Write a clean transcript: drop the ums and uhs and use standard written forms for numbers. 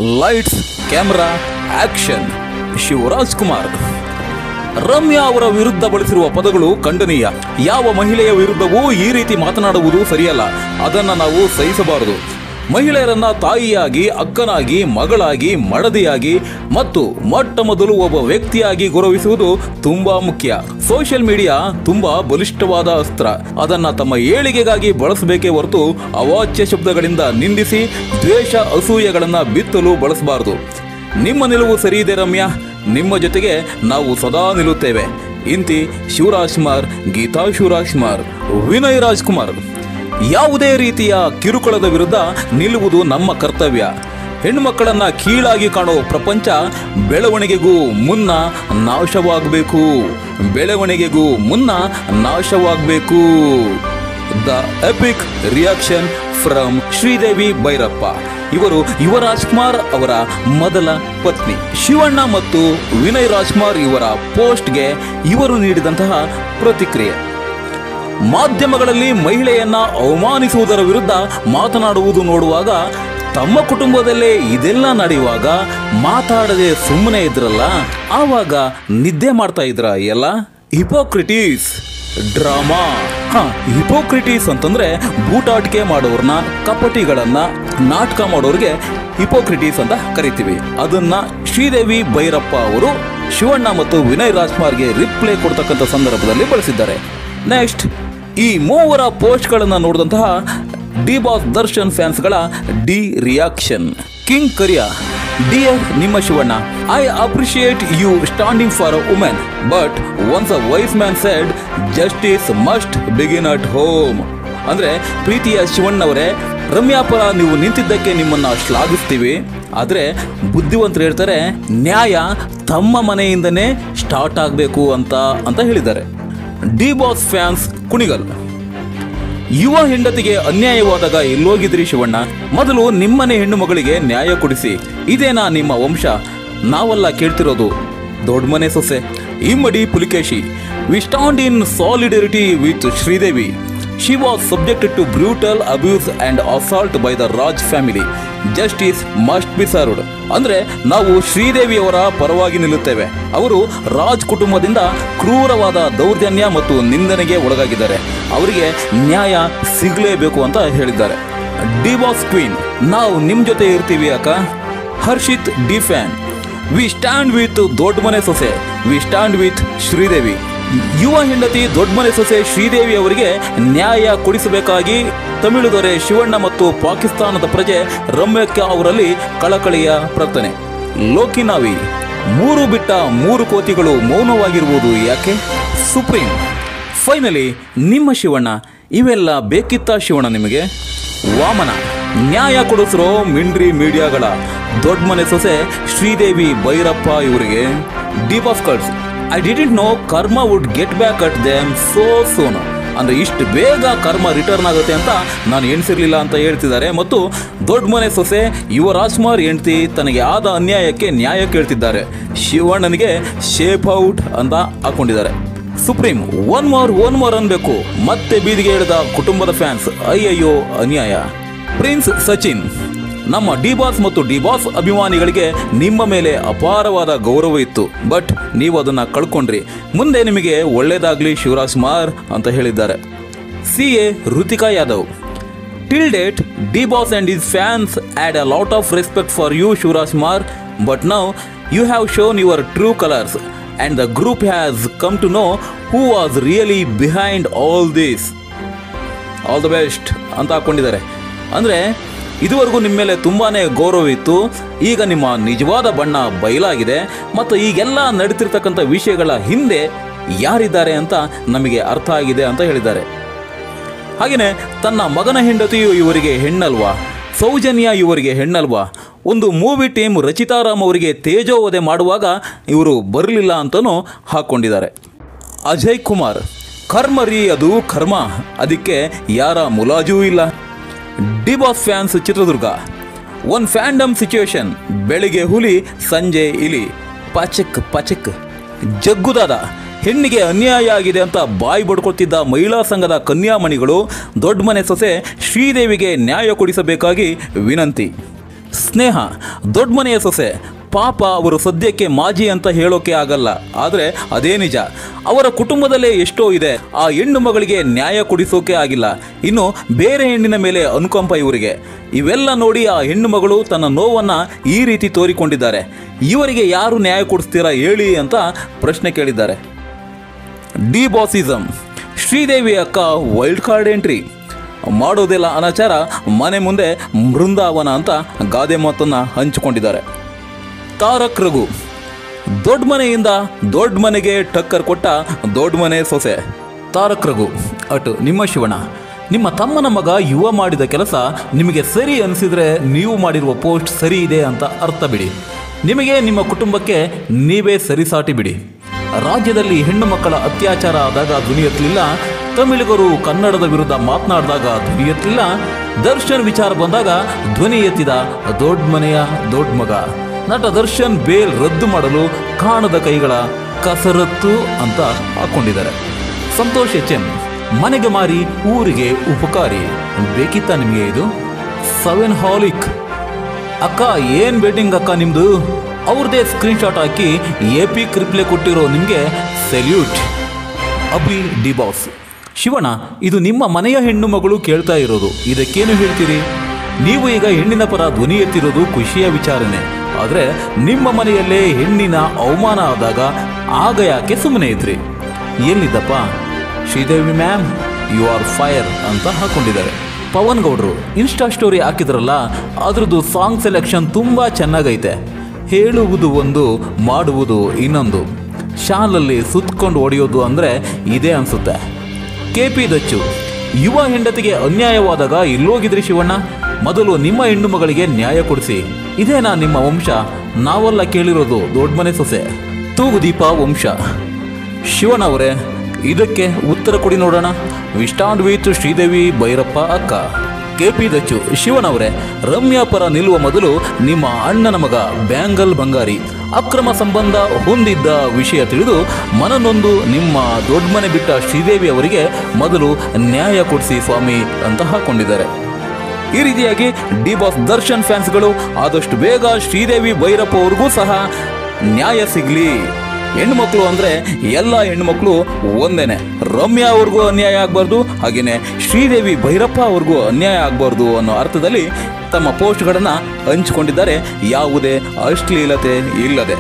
Lights camera action. Shivaraj Kumar. Ramya ಅವರ ವಿರುದ್ಧ ಬಳಸಿರುವ ಪದಗಳು ಖಂಡನೀಯ. ಯಾವ ಮಹಿಳೆಯ ವಿರುದ್ಧವೂ ಈ ರೀತಿ ಮಾತನಾಡುವುದು ಸರಿಯಲ್ಲ. ಅದನ್ನು ನಾವು ಸಹಿಸಬಾರದು. ಮಹಿಳೆಯರನ್ನ ತಾಯಿಯಾಗಿ, ಅಕ್ಕನಾಗಿ, ಮಗಳಾಗಿ, ಮಡದಿಯಾಗಿ ಮತ್ತು ಮೊಟ್ಟ ಮೊದಲು ಒಬ್ಬ ವ್ಯಕ್ತಿಯಾಗಿ ಗೌರವಿಸುವುದು ತುಂಬಾ ಮುಖ್ಯ. ಸೋಷಿಯಲ್ ಮೀಡಿಯಾ ತುಂಬಾ ಬಲಿಷ್ಠವಾದ ಅಸ್ತ್ರ. ಅದನ್ನ ತಮ್ಮ ಏಳಿಗೆಗಾಗಿ ಬಳಸಬೇಕೇ ಹೊರತು ಅವಾಚ್ಯ ಶಬ್ದಗಳಿಂದ ನಿಂದಿಸಿ ದ್ವೇಷ, ಅಸೂಯೆಗಳನ್ನ ಬಿತ್ತಲು ಬಳಸಬಾರದು. ನಿಮ್ಮ ನಿಲುವು ಸರಿ ಇದೆ ರಮ್ಯಾ, ನಿಮ್ಮ ಜೊತೆಗೆ ನಾವು ಸದಾ ನಿಲ್ಲುತ್ತೇವೆ. ಇಂತಿ ಶಿವರಾಜ್ ಕುಮಾರ್, ಗೀತಾ ಶಿವರಾಜ್ ಕುಮಾರ್, ವಿನಯ್ ರಾಜ್ಕುಮಾರ್. ಯಾವುದೇ ರೀತಿಯ ಕಿರುಕುಳದ ವಿರುದ್ಧ ನಿಲ್ಲುವುದು ನಮ್ಮ ಕರ್ತವ್ಯ. ಹೆಣ್ಣುಮಕ್ಕಳನ್ನ ಕೀಳಾಗಿ ಕಾಣೋ ಪ್ರಪಂಚ ಬೆಳವಣಿಗೆಗೂ ಮುನ್ನ ನಾಶವಾಗಬೇಕು. ಬೆಳವಣಿಗೆಗೂ ಮುನ್ನ ನಾಶವಾಗಬೇಕು. The epic reaction from Sridevi Bhyrappa. ಇವರು ಯುವರಾಜ್ ಕುಮಾರ್ ಅವರ ಮೊದಲ ಪತ್ನಿ. ಶಿವಣ್ಣ ಮತ್ತು ವಿನಯ್ ರಾಜ್ಕುಮಾರ್ ಇವರ ಪೋಸ್ಟ್ಗೆ ಇವರು ನೀಡಿದಂತಹ ಪ್ರತಿಕ್ರಿಯೆ. ಮಾಧ್ಯಮಗಳಲ್ಲಿ ಮಹಿಳೆಯನ್ನ ಅವಮಾನಿಸುವುದರ ವಿರುದ್ಧ ಮಾತನಾಡುವುದು ನೋಡುವಾಗ, ತಮ್ಮ ಕುಟುಂಬದಲ್ಲೇ ಇದೆಲ್ಲ ನಡೆಯುವಾಗ ಮಾತಾಡದೆ ಸುಮ್ಮನೆ ಇದ್ರಲ್ಲ, ಆವಾಗ ನಿದ್ದೆ ಮಾಡ್ತಾ ಇದ್ರ ಎಲ್ಲ? ಹಿಪೋಕ್ರಿಟೀಸ್ ಡ್ರಾಮಾ. ಹಿಪೋಕ್ರಿಟೀಸ್ ಅಂತಂದ್ರೆ ಬೂಟಾಟಿಕೆ ಮಾಡೋರ್ನ, ಕಪಟಿಗಳನ್ನ, ನಾಟಕ ಮಾಡೋರಿಗೆ ಹಿಪೋಕ್ರಿಟೀಸ್ ಅಂತ ಕರಿತೀವಿ. ಅದನ್ನ ಶ್ರೀದೇವಿ ಭೈರಪ್ಪ ಅವರು ಶಿವಣ್ಣ ಮತ್ತು ವಿನಯ್ ರಾಜ್ಕುಮಾರ್ಗೆ ರಿಪ್ಲೈ ಕೊಡ್ತಕ್ಕಂಥ ಸಂದರ್ಭದಲ್ಲಿ ಬಳಸಿದ್ದಾರೆ. ನೆಕ್ಸ್ಟ್, ಈ ಮೂವರ ಪೋಸ್ಟ್ಗಳನ್ನು ನೋಡಿದಂತಹ ಡಿ ಬಾಸ್ ದರ್ಶನ್ ಫ್ಯಾನ್ಸ್ಗಳ the reaction. King Kariya. Dear ನಿಮ್ಮ Shivanna, I appreciate you standing for a women, but once a wise man said justice must begin at home. ಅಂದ್ರೆ ಪ್ರೀತಿಯ ಶಿವಣ್ಣವರೇ, ರಮ್ಯಾ ಪರ ನೀವು ನಿಂತಿದ್ದಕ್ಕೆ ನಿಮ್ಮನ್ನ ಶ್ಲಾಘಿಸ್ತೀವಿ. ಆದ್ರೆ ಬುದ್ಧಿವಂತರು ಹೇಳ್ತಾರೆ, ನ್ಯಾಯ ತಮ್ಮ ಮನೆಯಿಂದನೇ ಸ್ಟಾರ್ಟ್ ಆಗಬೇಕು ಅಂತ ಹೇಳಿದ್ದಾರೆ. D boss fans Kunigal. ಯುವ ಹೆಂಡತಿಗೆ ಅನ್ಯಾಯವಾದಾಗ ಎಲ್ಲೋಗಿದ್ರಿ ಶಿವಣ್ಣ? ಮೊದಲು ನಿಮ್ಮನೆ ಹೆಣ್ಣು ಮಗಳಿಗೆ ನ್ಯಾಯ ಕೊಡಿಸಿ. ಇದೇನಾ ನಿಮ್ಮ ವಂಶ? ನಾವೆಲ್ಲ ಕೇಳ್ತಿರೋದು. ದೊಡ್ಡ ಮನೆ ಸೊಸೆ. Immadi Pulikeshi. We stand in solidarity with Sridevi. She was subjected to brutal abuse and assault by the Raj family. Justice must be served. ಅಂದ್ರೆ ನಾವು ಶ್ರೀದೇವಿಯವರ ಪರವಾಗಿ ನಿಲ್ಲುತ್ತೇವೆ. ಅವರು ರಾಜ್ ಕುಟುಂಬದಿಂದ ಕ್ರೂರವಾದ ದೌರ್ಜನ್ಯ ಮತ್ತು ನಿಂದನೆಗೆ ಒಳಗಾಗಿದ್ದಾರೆ. ಅವರಿಗೆ ನ್ಯಾಯ ಸಿಗಲೇಬೇಕು ಅಂತ ಹೇಳಿದ್ದಾರೆ. Divas queen. ನಾವು ನಿಮ್ಮ ಜೊತೆ ಇರ್ತೀವಿ ಅಕ್ಕ. Harshit D fan. We stand with ದೊಡ್ಡ ಮನೆ ಸೊಸೆ. We stand with Sridevi. Yuva ಹೆಂಡತಿ ದೊಡ್ಡ ಮನೆ ಸೊಸೆ ಶ್ರೀದೇವಿ ಅವರಿಗೆ ನ್ಯಾಯ ಕೊಡಿಸಬೇಕಾಗಿ ತಮಿಳು ದೊರೆ ಶಿವಣ್ಣ ಮತ್ತು ಪಾಕಿಸ್ತಾನದ ಪ್ರಜೆ ರಮ್ಯಕ್ಕ ಅವರಲ್ಲಿ ಕಳಕಳಿಯ ಪ್ರಾರ್ಥನೆ. ಲೋಕಿನಾವಿ. 3 ಬಿಟ್ಟ 3 ಕೋತಿಗಳು ಮೌನವಾಗಿರುವುದು ಯಾಕೆ? ಸುಪ್ರೀಂ. ಫೈನಲಿ ನಿಮ್ಮ ಶಿವಣ್ಣ. ಇವೆಲ್ಲ ಬೇಕಿತ್ತ ಶಿವಣ್ಣ ನಿಮಗೆ? ವಾಮನ. ನ್ಯಾಯ ಕೊಡಿಸಿರೋ ಮಿಂಡ್ರಿ ಮೀಡಿಯಾಗಳ ದೊಡ್ಡ ಮನೆ ಸೊಸೆ ಶ್ರೀದೇವಿ ಭೈರಪ್ಪ ಇವರಿಗೆ D Boss cuts. I didn't know karma would get back at them so soon. ಅಂದರೆ ಇಷ್ಟು ಬೇಗ ಕರ್ಮ ರಿಟರ್ನ್ ಆಗುತ್ತೆ ಅಂತ ನಾನು ಎಣಿಸಿರಲಿಲ್ಲ ಅಂತ ಹೇಳ್ತಿದ್ದಾರೆ. ಮತ್ತು ದೊಡ್ಡ ಮನೆ ಸೊಸೆ ಯುವರಾಜ್ ಕುಮಾರ್ ಹೆಂಡತಿ ತನಗೆ ಆದ ಅನ್ಯಾಯಕ್ಕೆ ನ್ಯಾಯ ಕೇಳ್ತಿದ್ದಾರೆ. ಶಿವಣ್ಣನಿಗೆ ಶೇಪ್ ಔಟ್ ಅಂತ ಹಾಕೊಂಡಿದ್ದಾರೆ. ಸುಪ್ರೀಂ. ಒನ್ ಮೋರ್ ಅನ್ಬೇಕು. ಮತ್ತೆ ಬೀದಿಗೆ ಇಳಿದ ಕುಟುಂಬದ ಫ್ಯಾನ್ಸ್. ಅಯ್ಯಯ್ಯೋ ಅನ್ಯಾಯ. ಪ್ರಿನ್ಸ್ ಸಚಿನ್. ನಮ್ಮ ಡಿ ಬಾಸ್ ಮತ್ತು ಡಿ ಬಾಸ್ ಅಭಿಮಾನಿಗಳಿಗೆ ನಿಮ್ಮ ಮೇಲೆ ಅಪಾರವಾದ ಗೌರವ ಇತ್ತು, ಬಟ್ ನೀವು ಅದನ್ನ ಕಳ್ಕೊಂಡ್ರಿ. ಮುಂದೆ ನಿಮಗೆ ಒಳ್ಳೇದಾಗ್ಲಿ ಶಿವರಾಜ್ ಕುಮಾರ್ ಅಂತ ಹೇಳಿದ್ದಾರೆ. C A Ruthika Yadav. Till date D boss and his fans had a lot of respect for you Shivaraj Kumar, but now you have shown your true colours and the group has come to know who was really behind all this. All the best ಅಂತ ಹಾಕೊಂಡಿದ್ದಾರೆ. ಅಂದರೆ ಇದುವರೆಗೂ ನಿಮ್ಮ ಮೇಲೆ ತುಂಬಾ ಗೌರವ ಇತ್ತು, ಈಗ ನಿಮ್ಮ ನಿಜವಾದ ಬಣ್ಣ ಬಯಲಾಗಿದೆ ಮತ್ತು ಈಗೆಲ್ಲ ನಡೀತಿರ್ತಕ್ಕಂಥ ವಿಷಯಗಳ ಹಿಂದೆ ಯಾರಿದ್ದಾರೆ ಅಂತ ನಮಗೆ ಅರ್ಥ ಆಗಿದೆ ಅಂತ ಹೇಳಿದ್ದಾರೆ. ಹಾಗೆಯೇ ತನ್ನ ಮಗನ ಹೆಂಡತಿಯು ಇವರಿಗೆ ಹೆಣ್ಣಲ್ವಾ, ಸೌಜನ್ಯ ಇವರಿಗೆ ಹೆಣ್ಣಲ್ವಾ, ಒಂದು ಮೂವಿ ಟೀಮ್ ರಚಿತಾರಾಮ್ ಅವರಿಗೆ ತೇಜೋವಧೆ ಮಾಡುವಾಗ ಇವರು ಬರಲಿಲ್ಲ ಅಂತಲೂ ಹಾಕ್ಕೊಂಡಿದ್ದಾರೆ. ಅಜಯ್ ಕುಮಾರ್. ಕರ್ಮ ರೀ, ಅದು ಕರ್ಮ, ಅದಕ್ಕೆ ಯಾರ ಮುಲಾಜೂ ಇಲ್ಲ. D boss fans Chitradurga. One fandom situation. ಬೆಳಿಗ್ಗೆ ಹುಲಿ, ಸಂಜೆ ಇಲಿ. ಪಚಕ್. ಜಗ್ಗುದಾದ. ಹೆಣ್ಣಿಗೆ ಅನ್ಯಾಯ ಆಗಿದೆ ಅಂತ ಬಾಯಿ ಬಡ್ಕೊಳ್ತಿದ್ದ ಮಹಿಳಾ ಸಂಘದ ಕನ್ಯಾಮಣಿಗಳು ದೊಡ್ಡ ಮನೆ ಸೊಸೆ ಶ್ರೀದೇವಿಗೆ ನ್ಯಾಯ ಕೊಡಿಸಬೇಕಾಗಿ ವಿನಂತಿ. ಸ್ನೇಹ ದೊಡ್ಡ ಮನೆಯ ಸೊಸೆ. ಪಾಪ ಅವರು ಸದ್ಯಕ್ಕೆ ಮಾಜಿ ಅಂತ ಹೇಳೋಕೆ ಆಗಲ್ಲ, ಆದರೆ ಅದೇ ನಿಜ. ಅವರ ಕುಟುಂಬದಲ್ಲೇ ಎಷ್ಟೋ ಇದೆ, ಆ ಹೆಣ್ಣು ಮಗಳಿಗೆ ನ್ಯಾಯ ಕೊಡಿಸೋಕೆ ಆಗಿಲ್ಲ, ಇನ್ನು ಬೇರೆ ಹೆಣ್ಣಿನ ಮೇಲೆ ಅನುಕಂಪ ಇವರಿಗೆ. ಇವೆಲ್ಲ ನೋಡಿ ಆ ಹೆಣ್ಣು ಮಗಳು ತನ್ನ ನೋವನ್ನು ಈ ರೀತಿ ತೋರಿಕೊಂಡಿದ್ದಾರೆ. ಇವರಿಗೆ ಯಾರು ನ್ಯಾಯ ಕೊಡಿಸ್ತೀರಾ ಹೇಳಿ ಅಂತ ಪ್ರಶ್ನೆ ಕೇಳಿದ್ದಾರೆ. ಡಿ ಬಾಸಿಸಮ್. ಶ್ರೀದೇವಿ ಅಕ್ಕ ವೈಲ್ಡ್ ಕಾರ್ಡ್ ಎಂಟ್ರಿ. ಮಾಡೋದೆಲ್ಲ ಅನಾಚಾರ, ಮನೆ ಮುಂದೆ ಬೃಂದಾವನ ಅಂತ ಗಾದೆ ಮಾತನ್ನು ಹಂಚಿಕೊಂಡಿದ್ದಾರೆ. ತಾರಕ್ ರಘು. ದೊಡ್ಡ ಮನೆಯಿಂದ ದೊಡ್ಡ ಮನೆಗೆ ಟಕ್ಕರ್ ಕೊಟ್ಟ ದೊಡ್ಡ ಮನೆ ಸೊಸೆ. ತಾರಕ್ ರಘು ಅಟ್ ನಿಮ್ಮ ಶಿವಣ್ಣ. ನಿಮ್ಮ ತಮ್ಮನ ಮಗ ಯುವ ಮಾಡಿದ ಕೆಲಸ ನಿಮಗೆ ಸರಿ ಅನಿಸಿದರೆ ನೀವು ಮಾಡಿರುವ ಪೋಸ್ಟ್ ಸರಿ ಇದೆ ಅಂತ ಅರ್ಥ ಬಿಡಿ. ನಿಮಗೆ ನಿಮ್ಮ ಕುಟುಂಬಕ್ಕೆ ನೀವೇ ಸರಿಸಾಟಿ ಬಿಡಿ. ರಾಜ್ಯದಲ್ಲಿ ಹೆಣ್ಣು ಮಕ್ಕಳ ಅತ್ಯಾಚಾರ ಆದಾಗ ಧ್ವನಿ ಎತ್ತಲಿಲ್ಲ. ತಮಿಳಿಗರು ಕನ್ನಡದ ವಿರುದ್ಧ ಮಾತನಾಡಿದಾಗ ಧ್ವನಿ ಎತ್ತಲಿಲ್ಲ. ದರ್ಶನ್ ವಿಚಾರ ಬಂದಾಗ ಧ್ವನಿ ಎತ್ತಿದ ದೊಡ್ಡ ಮನೆಯ ದೊಡ್ಡ ಮಗ. ನಟ ದರ್ಶನ್ ಬೇಲ್ ರದ್ದು ಮಾಡಲು ಕಾಣದ ಕೈಗಳ ಕಸರತ್ತು ಅಂತ ಹಾಕೊಂಡಿದ್ದಾರೆ. Santosh H M. ಮನೆಗೆ ಮಾರಿ ಊರಿಗೆ ಉಪಕಾರಿ. ಬೇಕಿತ್ತ ನಿಮಗೆ ಇದು? 7 ಹಾಲಿಕ್. ಅಕ್ಕ ಏನು ಬೆಡ್ಡಿಂಗ್ ಅಕ್ಕ ನಿಮ್ಮದು? ಅವ್ರದ್ದೇ ಸ್ಕ್ರೀನ್ಶಾಟ್ ಹಾಕಿ ಎಪಿಕ್ ರಿಪ್ಲೈ ಕೊಟ್ಟಿರೋ ನಿಮಗೆ salute. Abhi D boss. Shivanna, ಇದು ನಿಮ್ಮ ಮನೆಯ ಹೆಣ್ಣು ಮಗಳು ಕೇಳ್ತಾ ಇರೋದು, ಇದಕ್ಕೇನು ಹೇಳ್ತೀರಿ? ನೀವು ಈಗ ಹೆಣ್ಣಿನ ಪರ ಧ್ವನಿ ಎತ್ತಿರೋದು ಖುಷಿಯ ವಿಚಾರನೆ. ಆದರೆ ನಿಮ್ಮ ಮನೆಯಲ್ಲೇ ಹೆಣ್ಣಿನ ಅವಮಾನ ಆದಾಗ ಆಗ ಯಾಕೆ ಸುಮ್ಮನೆ ಇದ್ರಿ? ಎಲ್ಲಿದ್ದಪ್ಪ? Sridevi ma'am, you are fire ಅಂತ ಹಾಕೊಂಡಿದ್ದಾರೆ. ಪವನ್ ಗೌಡ್ರು ಇನ್ಸ್ಟಾ ಸ್ಟೋರಿ ಹಾಕಿದ್ರಲ್ಲ, ಅದ್ರದ್ದು ಸಾಂಗ್ ಸೆಲೆಕ್ಷನ್ ತುಂಬ ಚೆನ್ನಾಗೈತೆ. ಹೇಳುವುದು ಒಂದು, ಮಾಡುವುದು ಇನ್ನೊಂದು. ಶಾಲಲ್ಲಿ ಸುತ್ತಕೊಂಡು ಹೊಡೆಯೋದು ಅಂದರೆ ಇದೇ ಅನಿಸುತ್ತೆ. KP ದಚ್ಚು. ಯುವ ಹೆಂಡತಿಗೆ ಅನ್ಯಾಯವಾದಾಗ ಇಲ್ಲೋಗಿದ್ರಿ ಶಿವಣ್ಣ? ಮೊದಲು ನಿಮ್ಮ ಹೆಣ್ಣು ಮಗಳಿಗೆ ನ್ಯಾಯ ಕೊಡಿಸಿ. ಇದೇನಾ ನಿಮ್ಮ ವಂಶ? ನಾವೆಲ್ಲ ಕೇಳಿರೋದು ದೊಡ್ಡ ಮನೆ ಸೊಸೆ. ತೂಗುದೀಪ ವಂಶ. ಶಿವಣ್ಣ ಅವರೇ, ಇದಕ್ಕೆ ಉತ್ತರ ಕೊಡಿ ನೋಡೋಣ. We stand with Sridevi Bhairappa ಅಕ್ಕ. KP ದಚ್ಚು. ಶಿವಣ್ಣವರೇ, ರಮ್ಯಾ ಪರ ನಿಲ್ಲುವ ಮೊದಲು ನಿಮ್ಮ ಅಣ್ಣನ ಮಗ ಬ್ಯಾಂಗಲ್ ಬಂಗಾರಿ ಅಕ್ರಮ ಸಂಬಂಧ ಹೊಂದಿದ್ದ ವಿಷಯ ತಿಳಿದು ಮನನೊಂದು ನಿಮ್ಮ ದೊಡ್ಡ ಮನೆ ಬಿಟ್ಟ ಶ್ರೀದೇವಿ ಅವರಿಗೆ ಮೊದಲು ನ್ಯಾಯ ಕೊಡಿಸಿ ಸ್ವಾಮಿ ಅಂತ ಹಾಕೊಂಡಿದ್ದಾರೆ. ಈ ರೀತಿಯಾಗಿ ಡಿ ಬಾಸ್ ದರ್ಶನ್ ಫ್ಯಾನ್ಸ್ಗಳು ಆದಷ್ಟು ಬೇಗ ಶ್ರೀದೇವಿ ಭೈರಪ್ಪ ಅವ್ರಿಗೂ ಸಹ ನ್ಯಾಯ ಸಿಗಲಿ. ಹೆಣ್ಮಕ್ಳು ಅಂದರೆ ಎಲ್ಲ ಹೆಣ್ಮಕ್ಳು ಒಂದೇನೆ. ರಮ್ಯಾ ಅವ್ರಿಗೂ ಅನ್ಯಾಯ ಆಗಬಾರ್ದು, ಹಾಗೆಯೇ ಶ್ರೀದೇವಿ ಭೈರಪ್ಪ ಅವ್ರಿಗೂ ಅನ್ಯಾಯ ಆಗಬಾರ್ದು ಅನ್ನೋ ಅರ್ಥದಲ್ಲಿ ತಮ್ಮ ಪೋಸ್ಟ್ಗಳನ್ನು ಹಂಚಿಕೊಂಡಿದ್ದಾರೆ, ಯಾವುದೇ ಅಶ್ಲೀಲತೆ ಇಲ್ಲದೆ.